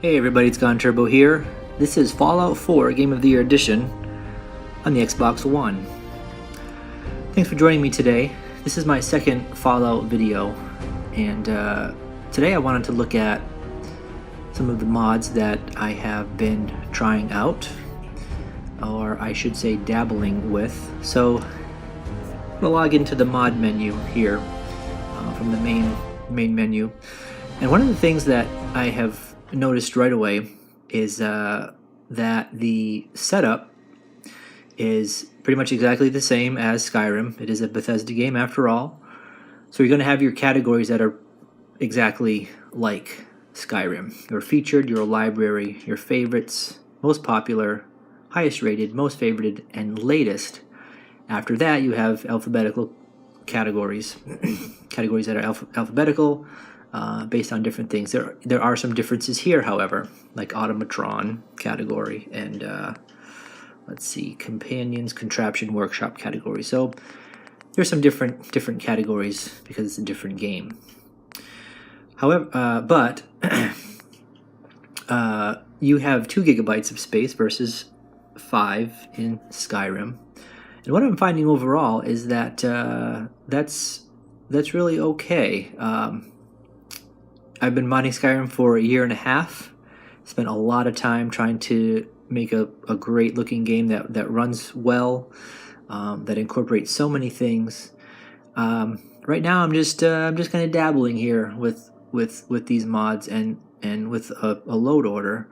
Hey everybody, it's Gone Turbo here. This is Fallout 4 Game of the Year Edition on the Xbox One. Thanks for joining me today. This is my second Fallout video, and today I wanted to look at some of the mods that I have been trying out, or I should say dabbling with. So we'll log into the mod menu here from the main menu, and one of the things that I have noticed right away is that the setup is pretty much exactly the same as Skyrim. It is a Bethesda game after all, so you're going to have your categories that are exactly like Skyrim. Your featured, your library, your favorites, most popular, highest rated, most favorited, and latest. After that, you have alphabetical categories, categories that are alphabetical, based on different things. There are some differences here, however, like Automatron category and let's see, Companions, Contraption, Workshop category. So there's some different categories because it's a different game. However, but you have 2 gigabytes of space versus 5 in Skyrim. And what I'm finding overall is that that's really okay. I've been modding Skyrim for a year and a half. Spent a lot of time trying to make a great looking game that runs well, that incorporates so many things. Right now I'm just kind of dabbling here with these mods and with a load order.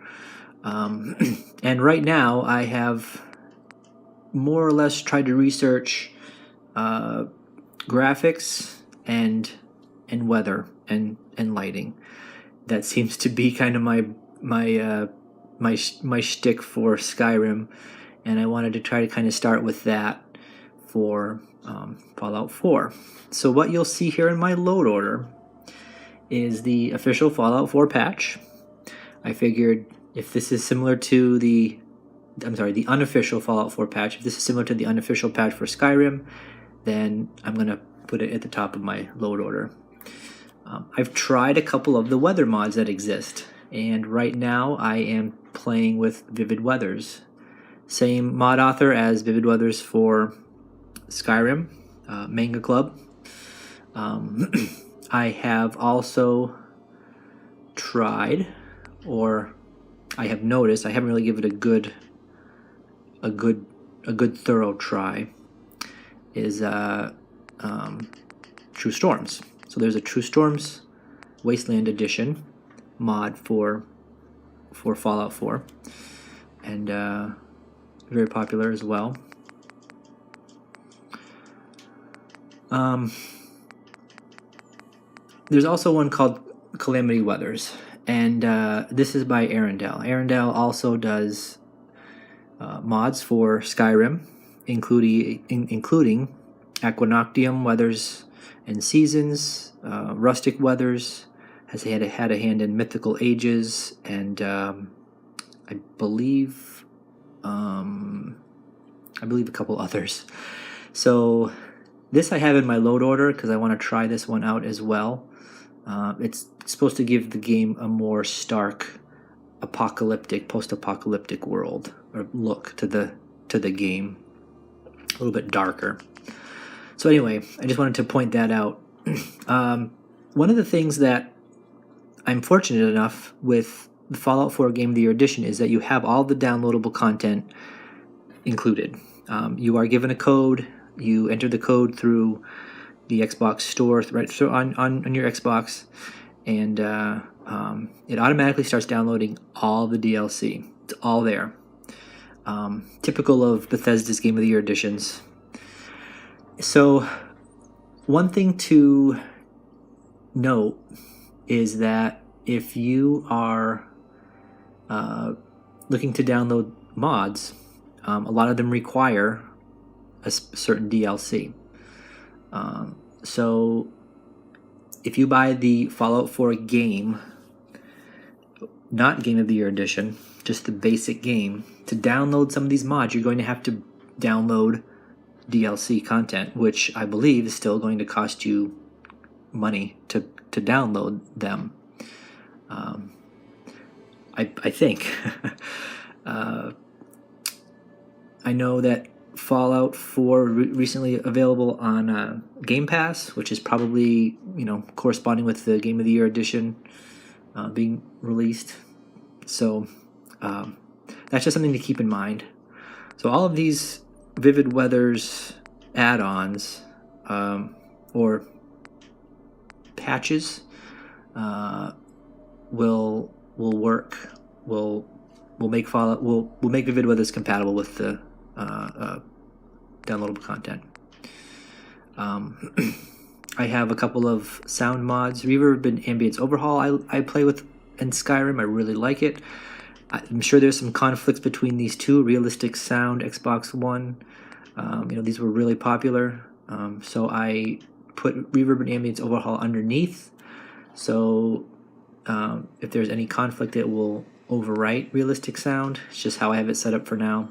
And right now I have more or less tried to research graphics and weather and lighting. That seems to be kind of my shtick for Skyrim, and I wanted to try to kind of start with that for Fallout 4. So what you'll see here in my load order is the official Fallout 4 patch. I figured if this is similar to the unofficial Fallout 4 patch, if this is similar to the unofficial patch for Skyrim, then I'm going to put it at the top of my load order. I've tried a couple of the weather mods that exist, and right now I am playing with Vivid Weathers. Same mod author as Vivid Weathers for Skyrim, Manga Club. I have also tried, or I have noticed, I haven't really given it a good thorough try, is True Storms. So there's a True Storms Wasteland Edition mod for Fallout 4, and very popular as well. There's also one called Calamity Weathers, and this is by Arendelle. Arendelle also does mods for Skyrim, including Aquanoctium Weathers and Seasons, Rustic Weathers, has had a hand in Mythical Ages, and I believe a couple others. So this I have in my load order because I want to try this one out as well. It's supposed to give the game a more stark, post-apocalyptic world or look to the game, a little bit darker. So anyway, I just wanted to point that out. One of the things that I'm fortunate enough with the Fallout 4 Game of the Year Edition is that you have all the downloadable content included. You are given a code. You enter the code through the Xbox store, right on your Xbox, and it automatically starts downloading all the DLC. It's all there. Typical of Bethesda's Game of the Year editions. So one thing to note is that if you are looking to download mods, a lot of them require a certain DLC. So if you buy the Fallout 4 game, not Game of the Year edition, just the basic game, to download some of these mods, you're going to have to download DLC content, which I believe is still going to cost you money to download them. I think. I know that Fallout 4 recently available on Game Pass, which is probably, corresponding with the Game of the Year edition being released. So that's just something to keep in mind. So all of these Vivid Weathers add-ons or patches will work. Will make Fallout. Will make Vivid Weathers compatible with the downloadable content. I have a couple of sound mods. Reverb and Ambience Overhaul I play with in Skyrim. I really like it. I'm sure there's some conflicts between these two. Realistic Sound, Xbox One. These were really popular. So I put Reverb and Ambience Overhaul underneath. So if there's any conflict, it will overwrite Realistic Sound. It's just how I have it set up for now.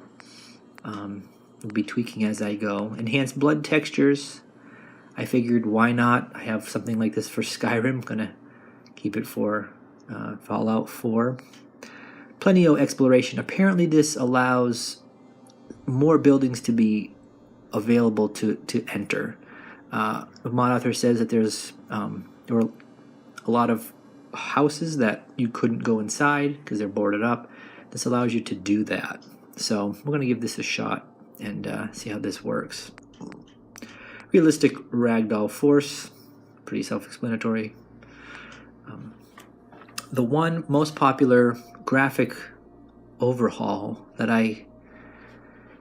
We'll be tweaking as I go. Enhanced blood textures. I figured, why not? I have something like this for Skyrim. I'm gonna keep it for Fallout 4. Plenio exploration. Apparently, this allows more buildings to be available to enter. The mod author says that there were a lot of houses that you couldn't go inside because they're boarded up. This allows you to do that. So we're gonna give this a shot and see how this works. Realistic ragdoll force, pretty self-explanatory. The one most popular graphic overhaul that I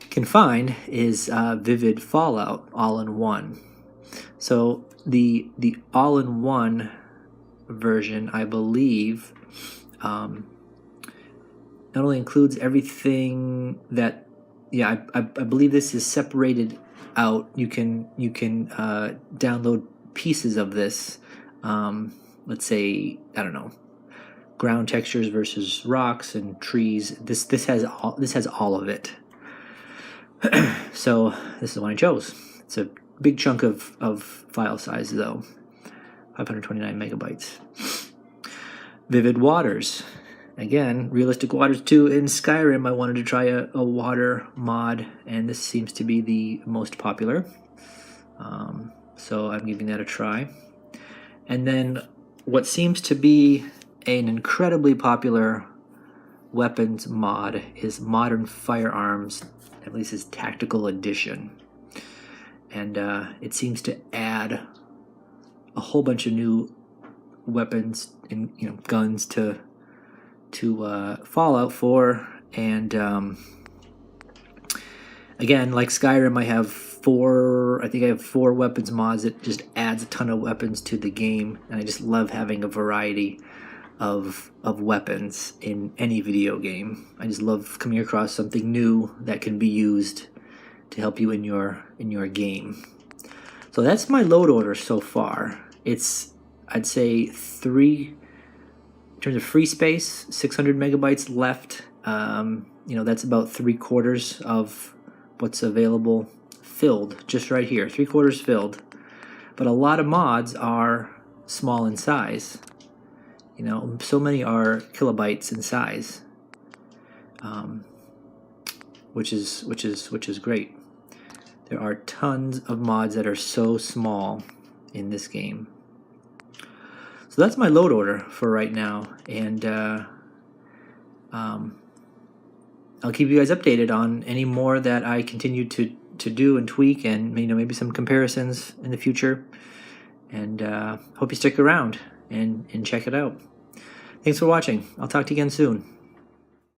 can find is Vivid Fallout all-in-one. So the all-in-one version, I believe, not only includes everything that, I believe this is separated out. You can download pieces of this. Let's say, I don't know, ground textures versus rocks and trees. This has all of it. So this is the one I chose. It's a big chunk of file size though, 529 megabytes. Vivid Waters. Again, Realistic Waters 2 in Skyrim. I wanted to try a water mod, and this seems to be the most popular. So I'm giving that a try. And then what seems to be an incredibly popular weapons mod is Modern Firearms, at least its Tactical Edition. And it seems to add a whole bunch of new weapons and guns to Fallout 4, and again, like Skyrim, I have four weapons mods that just adds a ton of weapons to the game, and I just love having a variety of weapons in any video game. I just love coming across something new that can be used to help you in your game. So that's my load order so far. It's, I'd say, 3. In terms of free space, 600 megabytes left. That's about 3/4 of what's available filled, just right here, 3/4 filled. But a lot of mods are small in size. So many are kilobytes in size, which is great. There are tons of mods that are so small in this game. So that's my load order for right now, and I'll keep you guys updated on any more that I continue to do and tweak, and maybe some comparisons in the future. And hope you stick around and check it out. Thanks for watching. I'll talk to you again soon.